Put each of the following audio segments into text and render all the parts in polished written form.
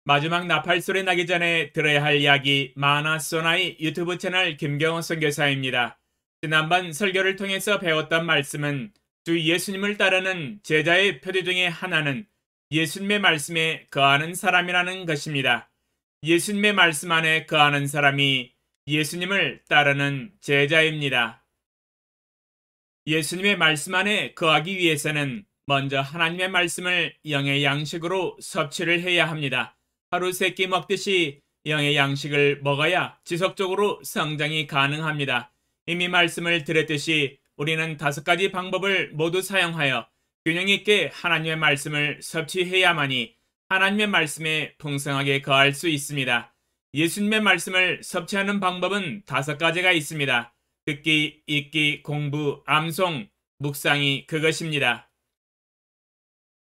마지막 나팔 소리 나기 전에 들어야 할 이야기 마나소나이 유튜브 채널 김경호 선교사입니다. 지난번 설교를 통해서 배웠던 말씀은 주 예수님을 따르는 제자의 표대 중에 하나는 예수님의 말씀에 거하는 사람이라는 것입니다. 예수님의 말씀 안에 거하는 사람이 예수님을 따르는 제자입니다. 예수님의 말씀 안에 거하기 위해서는 먼저 하나님의 말씀을 영의 양식으로 섭취를 해야 합니다. 하루 세 끼 먹듯이 영의 양식을 먹어야 지속적으로 성장이 가능합니다. 이미 말씀을 드렸듯이 우리는 5가지 방법을 모두 사용하여 균형 있게 하나님의 말씀을 섭취해야만이 하나님의 말씀에 풍성하게 거할 수 있습니다. 예수님의 말씀을 섭취하는 방법은 5가지가 있습니다. 듣기, 읽기, 공부, 암송, 묵상이 그것입니다.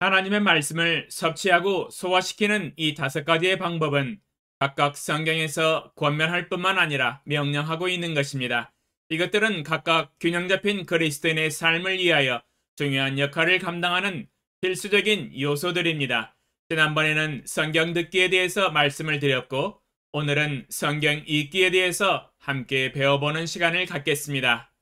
하나님의 말씀을 섭취하고 소화시키는 이 5가지의 방법은 각각 성경에서 권면할 뿐만 아니라 명령하고 있는 것입니다. 이것들은 각각 균형 잡힌 그리스도인의 삶을 위하여 중요한 역할을 감당하는 필수적인 요소들입니다. 지난번에는 성경 듣기에 대해서 말씀을 드렸고 오늘은 성경 읽기에 대해서 함께 배워보는 시간을 갖겠습니다.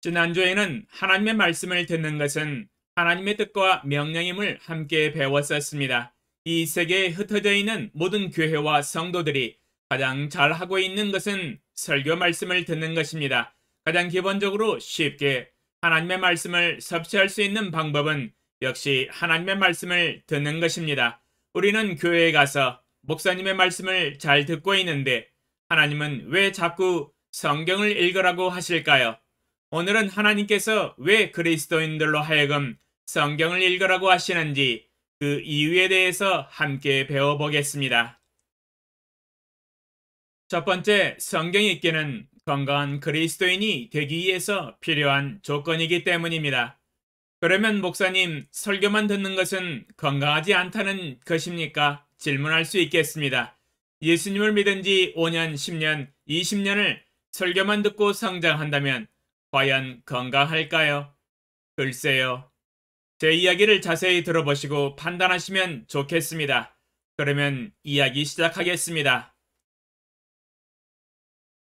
지난주에는 하나님의 말씀을 듣는 것은 하나님의 뜻과 명령임을 함께 배웠었습니다. 이 세계에 흩어져 있는 모든 교회와 성도들이 가장 잘하고 있는 것은 설교 말씀을 듣는 것입니다. 가장 기본적으로 쉽게 하나님의 말씀을 섭취할 수 있는 방법은 역시 하나님의 말씀을 듣는 것입니다. 우리는 교회에 가서 목사님의 말씀을 잘 듣고 있는데 하나님은 왜 자꾸 성경을 읽으라고 하실까요? 오늘은 하나님께서 왜 그리스도인들로 하여금 성경을 읽으라고 하시는지 그 이유에 대해서 함께 배워보겠습니다. 첫 번째, 성경 읽기는 건강한 그리스도인이 되기 위해서 필요한 조건이기 때문입니다. 그러면 목사님, 설교만 듣는 것은 건강하지 않다는 것입니까? 질문할 수 있겠습니다. 예수님을 믿은 지 5년, 10년, 20년을 설교만 듣고 성장한다면 과연 건강할까요? 글쎄요. 제 이야기를 자세히 들어보시고 판단하시면 좋겠습니다. 그러면 이야기 시작하겠습니다.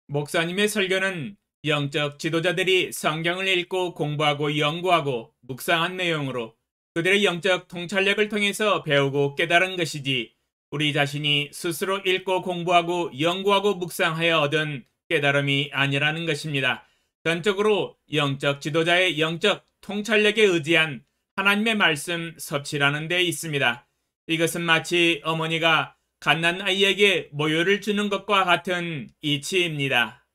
목사님의 설교는 영적 지도자들이 성경을 읽고 공부하고 연구하고 묵상한 내용으로 그들의 영적 통찰력을 통해서 배우고 깨달은 것이지 우리 자신이 스스로 읽고 공부하고 연구하고 묵상하여 얻은 깨달음이 아니라는 것입니다. 전적으로 영적 지도자의 영적 통찰력에 의지한 하나님의 말씀 섭취라는 데 있습니다. 이것은 마치 어머니가 갓난 아이에게 모유를 주는 것과 같은 이치입니다.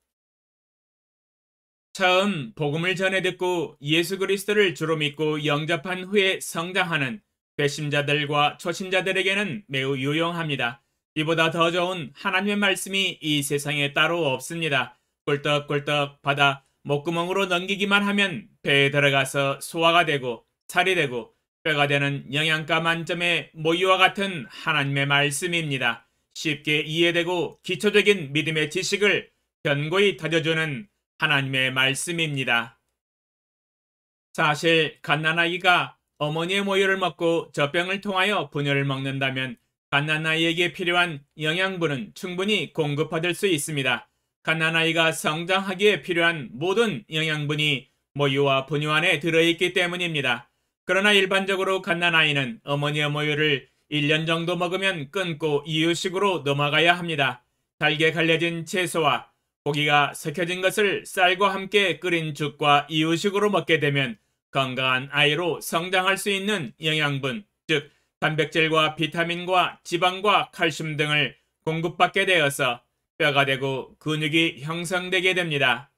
처음 복음을 전해 듣고 예수 그리스도를 주로 믿고 영접한 후에 성장하는 배신자들과 초신자들에게는 매우 유용합니다. 이보다 더 좋은 하나님의 말씀이 이 세상에 따로 없습니다. 꿀떡꿀떡 받아 목구멍으로 넘기기만 하면 배에 들어가서 소화가 되고 살이 되고 뼈가 되는 영양가 만점의 모유와 같은 하나님의 말씀입니다. 쉽게 이해되고 기초적인 믿음의 지식을 견고히 다져주는 하나님의 말씀입니다. 사실 갓난아이가 어머니의 모유를 먹고 젖병을 통하여 분유를 먹는다면 갓난아이에게 필요한 영양분은 충분히 공급받을 수 있습니다. 갓난아이가 성장하기에 필요한 모든 영양분이 모유와 분유 안에 들어있기 때문입니다. 그러나 일반적으로 갓난아이는 어머니의 모유를 1년 정도 먹으면 끊고 이유식으로 넘어가야 합니다. 달게 갈려진 채소와 고기가 섞여진 것을 쌀과 함께 끓인 죽과 이유식으로 먹게 되면 건강한 아이로 성장할 수 있는 영양분, 즉 단백질과 비타민과 지방과 칼슘 등을 공급받게 되어서 뼈가 되고 근육이 형성되게 됩니다.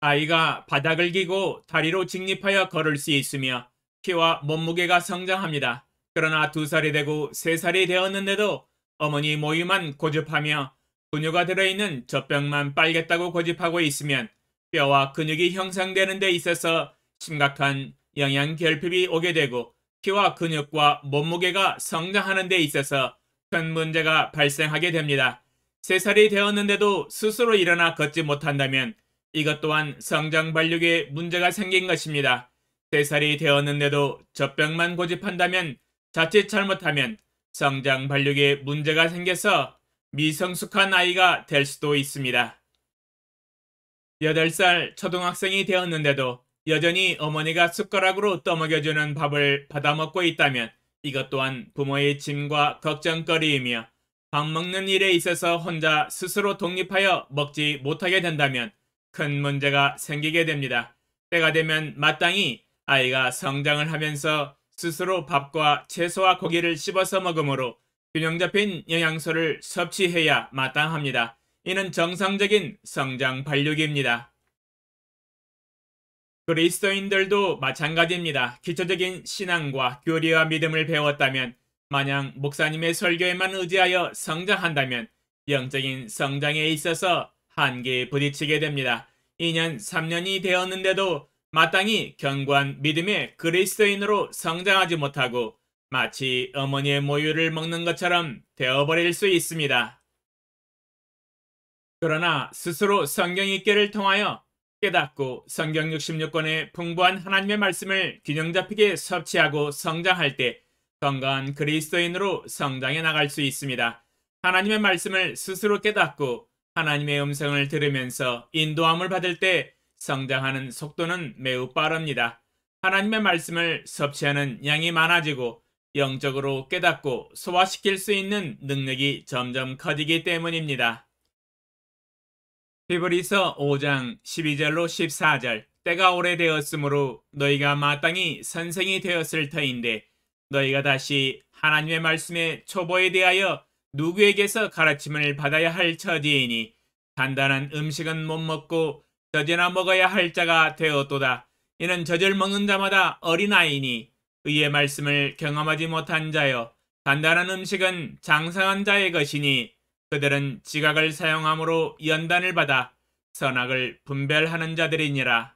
아이가 바닥을 기고 다리로 직립하여 걸을 수 있으며 키와 몸무게가 성장합니다. 그러나 2살이 되고 3살이 되었는데도 어머니 모유만 고집하며 분유가 들어있는 젖병만 빨겠다고 고집하고 있으면 뼈와 근육이 형성되는 데 있어서 심각한 영양 결핍이 오게 되고 키와 근육과 몸무게가 성장하는 데 있어서 큰 문제가 발생하게 됩니다. 3살이 되었는데도 스스로 일어나 걷지 못한다면 이것 또한 성장 발육에 문제가 생긴 것입니다. 3살이 되었는데도 젖병만 고집한다면 자칫 잘못하면 성장 발육에 문제가 생겨서 미성숙한 아이가 될 수도 있습니다. 8살 초등학생이 되었는데도 여전히 어머니가 숟가락으로 떠먹여주는 밥을 받아먹고 있다면 이것 또한 부모의 짐과 걱정거리이며 밥 먹는 일에 있어서 혼자 스스로 독립하여 먹지 못하게 된다면 큰 문제가 생기게 됩니다. 때가 되면 마땅히 아이가 성장을 하면서 스스로 밥과 채소와 고기를 씹어서 먹으므로 균형 잡힌 영양소를 섭취해야 마땅합니다. 이는 정상적인 성장 발육입니다. 그리스도인들도 마찬가지입니다. 기초적인 신앙과 교리와 믿음을 배웠다면 마냥 목사님의 설교에만 의지하여 성장한다면 영적인 성장에 있어서 한계에 부딪히게 됩니다. 2년, 3년이 되었는데도 마땅히 견고한 믿음의 그리스도인으로 성장하지 못하고 마치 어머니의 모유를 먹는 것처럼 되어버릴 수 있습니다. 그러나 스스로 성경 읽기를 통하여 깨닫고 성경 66권의 풍부한 하나님의 말씀을 균형 잡히게 섭취하고 성장할 때 건강한 그리스도인으로 성장해 나갈 수 있습니다. 하나님의 말씀을 스스로 깨닫고 하나님의 음성을 들으면서 인도함을 받을 때 성장하는 속도는 매우 빠릅니다. 하나님의 말씀을 섭취하는 양이 많아지고 영적으로 깨닫고 소화시킬 수 있는 능력이 점점 커지기 때문입니다. 히브리서 5장 12절로 14절 때가 오래되었으므로 너희가 마땅히 선생이 되었을 터인데 너희가 다시 하나님의 말씀의 초보에 대하여 누구에게서 가르침을 받아야 할 처지이니 단단한 음식은 못 먹고 젖이나 먹어야 할 자가 되었도다. 이는 젖을 먹는 자마다 어린아이니 의의 말씀을 경험하지 못한 자여 단단한 음식은 장성한 자의 것이니 그들은 지각을 사용함으로 연단을 받아 선악을 분별하는 자들이니라.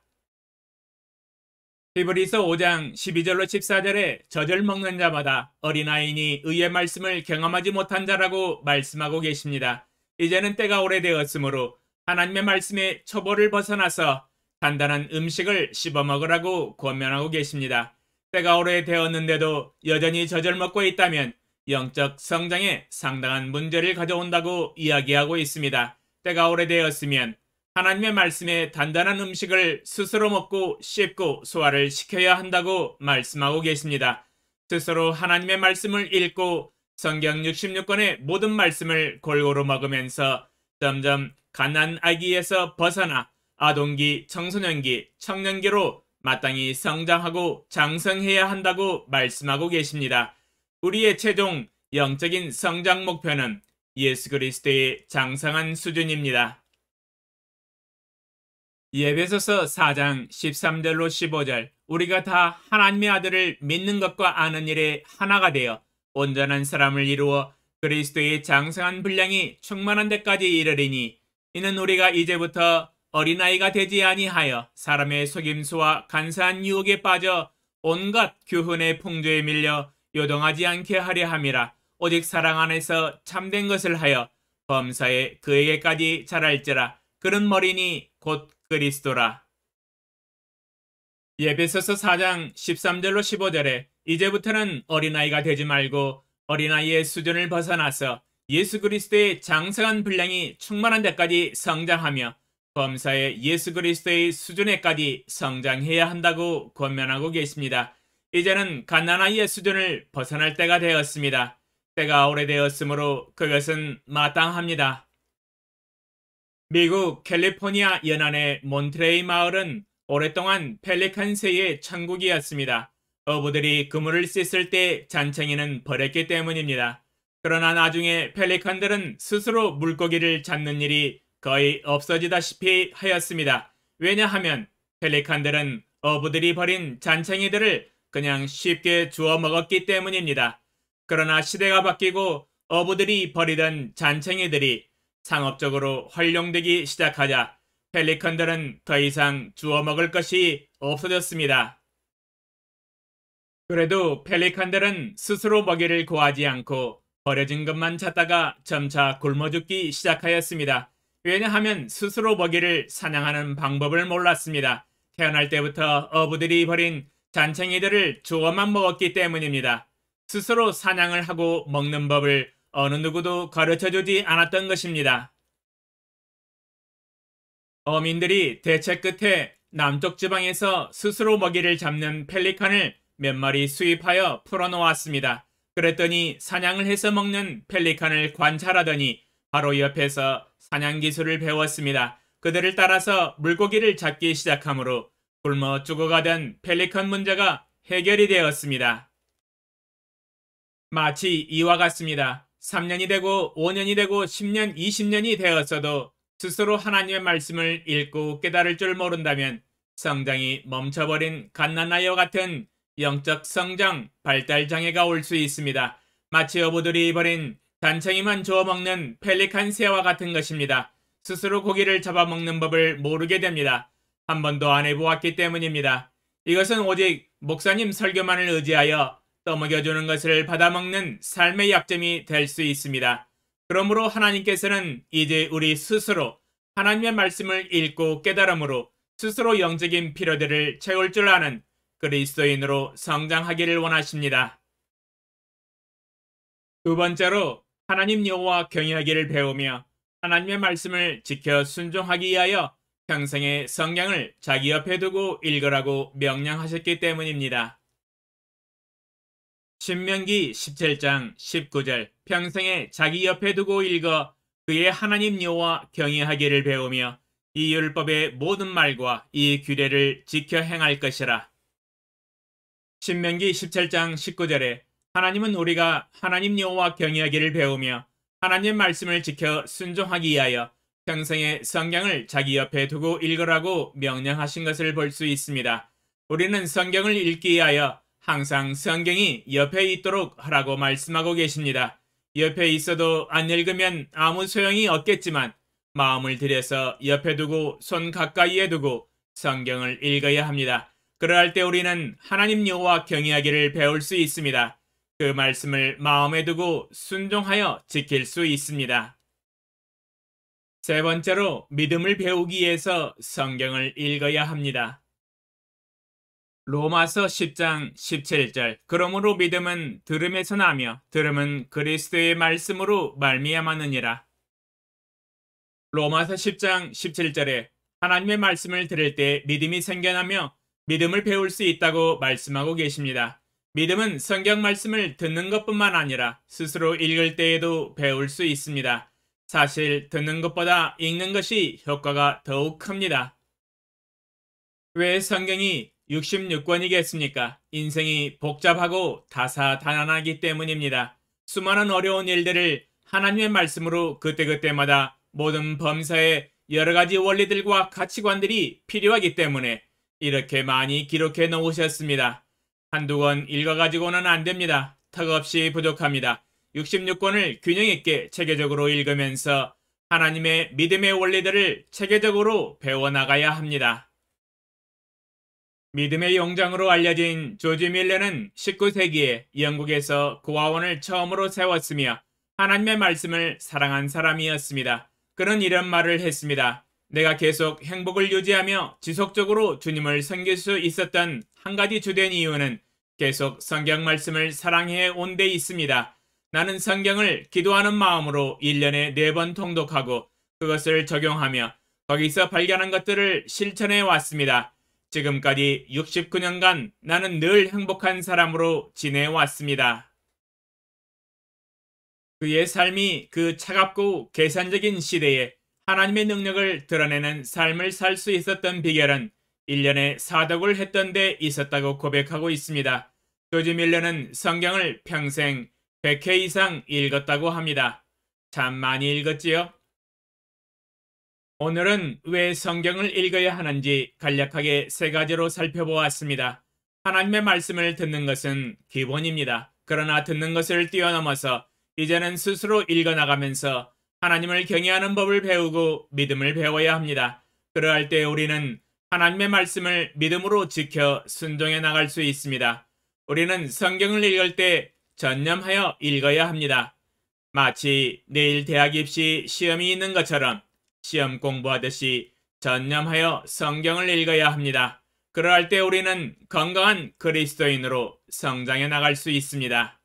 히브리서 5장 12절로 14절에 젖을 먹는 자마다 어린아이니 의의 말씀을 경험하지 못한 자라고 말씀하고 계십니다. 이제는 때가 오래되었으므로 하나님의 말씀의 초보를 벗어나서 단단한 음식을 씹어 먹으라고 권면하고 계십니다. 때가 오래되었는데도 여전히 젖을 먹고 있다면 영적 성장에 상당한 문제를 가져온다고 이야기하고 있습니다. 때가 오래되었으면 하나님의 말씀의 단단한 음식을 스스로 먹고 씹고 소화를 시켜야 한다고 말씀하고 계십니다. 스스로 하나님의 말씀을 읽고 성경 66권의 모든 말씀을 골고루 먹으면서 점점 갓난 아기에서 벗어나 아동기, 청소년기, 청년기로 마땅히 성장하고 장성해야 한다고 말씀하고 계십니다. 우리의 최종 영적인 성장 목표는 예수 그리스도의 장성한 수준입니다. 에베소서 4장 13절로 15절 우리가 다 하나님의 아들을 믿는 것과 아는 일에 하나가 되어 온전한 사람을 이루어 그리스도의 장성한 분량이 충만한 데까지 이르리니 이는 우리가 이제부터 어린아이가 되지 아니하여 사람의 속임수와 간사한 유혹에 빠져 온갖 교훈의 풍조에 밀려 요동하지 않게 하려 함이라. 오직 사랑 안에서 참된 것을 하여 범사에 그에게까지 자랄지라. 그는 머리니 곧 그리스도라. 에베소서 4장 13절로 15절에 이제부터는 어린아이가 되지 말고 어린아이의 수준을 벗어나서 예수 그리스도의 장성한 분량이 충만한 데까지 성장하며 범사의 예수 그리스도의 수준에까지 성장해야 한다고 권면하고 계십니다. 이제는 갓난아이의 수준을 벗어날 때가 되었습니다. 때가 오래되었으므로 그것은 마땅합니다. 미국 캘리포니아 연안의 몬트레이 마을은 오랫동안 펠리칸 새의 천국이었습니다. 어부들이 그물을 씻을 때 잔챙이는 버렸기 때문입니다. 그러나 나중에 펠리칸들은 스스로 물고기를 잡는 일이 거의 없어지다시피 하였습니다. 왜냐하면 펠리칸들은 어부들이 버린 잔챙이들을 그냥 쉽게 주워 먹었기 때문입니다. 그러나 시대가 바뀌고 어부들이 버리던 잔챙이들이 상업적으로 활용되기 시작하자 펠리컨들은 더 이상 주워 먹을 것이 없어졌습니다. 그래도 펠리컨들은 스스로 먹이를 구하지 않고 버려진 것만 찾다가 점차 굶어 죽기 시작하였습니다. 왜냐하면 스스로 먹이를 사냥하는 방법을 몰랐습니다. 태어날 때부터 어부들이 버린 잔챙이들을 주워만 먹었기 때문입니다. 스스로 사냥을 하고 먹는 법을 어느 누구도 가르쳐주지 않았던 것입니다. 어민들이 대책 끝에 남쪽 지방에서 스스로 먹이를 잡는 펠리칸을 몇 마리 수입하여 풀어놓았습니다. 그랬더니 사냥을 해서 먹는 펠리칸을 관찰하더니 바로 옆에서 사냥 기술을 배웠습니다. 그들을 따라서 물고기를 잡기 시작하므로 굶어 죽어가던 펠리칸 문제가 해결이 되었습니다. 마치 이와 같습니다. 3년이 되고 5년이 되고 10년, 20년이 되었어도 스스로 하나님의 말씀을 읽고 깨달을 줄 모른다면 성장이 멈춰버린 갓난아이와 같은 영적 성장, 발달 장애가 올 수 있습니다. 마치 어부들이 버린 단청이만 주워 먹는 펠리칸 새와 같은 것입니다. 스스로 고기를 잡아먹는 법을 모르게 됩니다. 한 번도 안 해보았기 때문입니다. 이것은 오직 목사님 설교만을 의지하여 떠먹여주는 것을 받아먹는 삶의 약점이 될 수 있습니다. 그러므로 하나님께서는 이제 우리 스스로 하나님의 말씀을 읽고 깨달음으로 스스로 영적인 필요들을 채울 줄 아는 그리스도인으로 성장하기를 원하십니다. 두 번째로 하나님 여호와 경외하기를 배우며 하나님의 말씀을 지켜 순종하기 위하여 평생의 성경을 자기 옆에 두고 읽으라고 명령하셨기 때문입니다. 신명기 17장 19절 평생에 자기 옆에 두고 읽어 그의 하나님 여호와 경외하기를 배우며 이 율법의 모든 말과 이 규례를 지켜 행할 것이라. 신명기 17장 19절에 하나님은 우리가 하나님 여호와 경외하기를 배우며 하나님 말씀을 지켜 순종하기 위하여 평생에 성경을 자기 옆에 두고 읽으라고 명령하신 것을 볼 수 있습니다. 우리는 성경을 읽기 위하여 항상 성경이 옆에 있도록 하라고 말씀하고 계십니다. 옆에 있어도 안 읽으면 아무 소용이 없겠지만 마음을 들여서 옆에 두고 손 가까이에 두고 성경을 읽어야 합니다. 그러할 때 우리는 하나님 여호와 경외하기를 배울 수 있습니다. 그 말씀을 마음에 두고 순종하여 지킬 수 있습니다. 세 번째로 믿음을 배우기 위해서 성경을 읽어야 합니다. 로마서 10장 17절 그러므로 믿음은 들음에서 나며 들음은 그리스도의 말씀으로 말미암았느니라. 로마서 10장 17절에 하나님의 말씀을 들을 때 믿음이 생겨나며 믿음을 배울 수 있다고 말씀하고 계십니다. 믿음은 성경 말씀을 듣는 것뿐만 아니라 스스로 읽을 때에도 배울 수 있습니다. 사실 듣는 것보다 읽는 것이 효과가 더욱 큽니다. 왜 성경이 66권이겠습니까? 인생이 복잡하고 다사다난하기 때문입니다. 수많은 어려운 일들을 하나님의 말씀으로 그때그때마다 모든 범사에 여러 가지 원리들과 가치관들이 필요하기 때문에 이렇게 많이 기록해 놓으셨습니다. 한두 권 읽어가지고는 안 됩니다. 턱없이 부족합니다. 66권을 균형 있게 체계적으로 읽으면서 하나님의 믿음의 원리들을 체계적으로 배워나가야 합니다. 믿음의 용장으로 알려진 조지 밀러는 19세기에 영국에서 고아원을 처음으로 세웠으며 하나님의 말씀을 사랑한 사람이었습니다. 그는 이런 말을 했습니다. 내가 계속 행복을 유지하며 지속적으로 주님을 섬길 수 있었던 한 가지 주된 이유는 계속 성경 말씀을 사랑해 온 데 있습니다. 나는 성경을 기도하는 마음으로 1년에 4번 통독하고 그것을 적용하며 거기서 발견한 것들을 실천해 왔습니다. 지금까지 69년간 나는 늘 행복한 사람으로 지내왔습니다. 그의 삶이 그 차갑고 계산적인 시대에 하나님의 능력을 드러내는 삶을 살 수 있었던 비결은 1년에 사독을 했던 데 있었다고 고백하고 있습니다. 조지 밀러는 성경을 평생 100회 이상 읽었다고 합니다. 참 많이 읽었지요? 오늘은 왜 성경을 읽어야 하는지 간략하게 3가지로 살펴보았습니다. 하나님의 말씀을 듣는 것은 기본입니다. 그러나 듣는 것을 뛰어넘어서 이제는 스스로 읽어나가면서 하나님을 경외하는 법을 배우고 믿음을 배워야 합니다. 그러할 때 우리는 하나님의 말씀을 믿음으로 지켜 순종해 나갈 수 있습니다. 우리는 성경을 읽을 때 전념하여 읽어야 합니다. 마치 내일 대학 입시 시험이 있는 것처럼 시험 공부하듯이 전념하여 성경을 읽어야 합니다. 그러할 때 우리는 건강한 그리스도인으로 성장해 나갈 수 있습니다.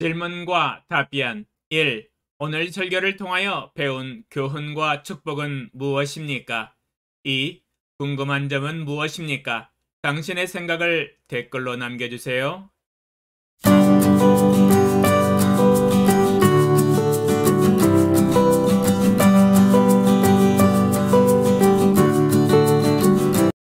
질문과 답변 1. 오늘 설교를 통하여 배운 교훈과 축복은 무엇입니까? 2. 궁금한 점은 무엇입니까? 당신의 생각을 댓글로 남겨주세요.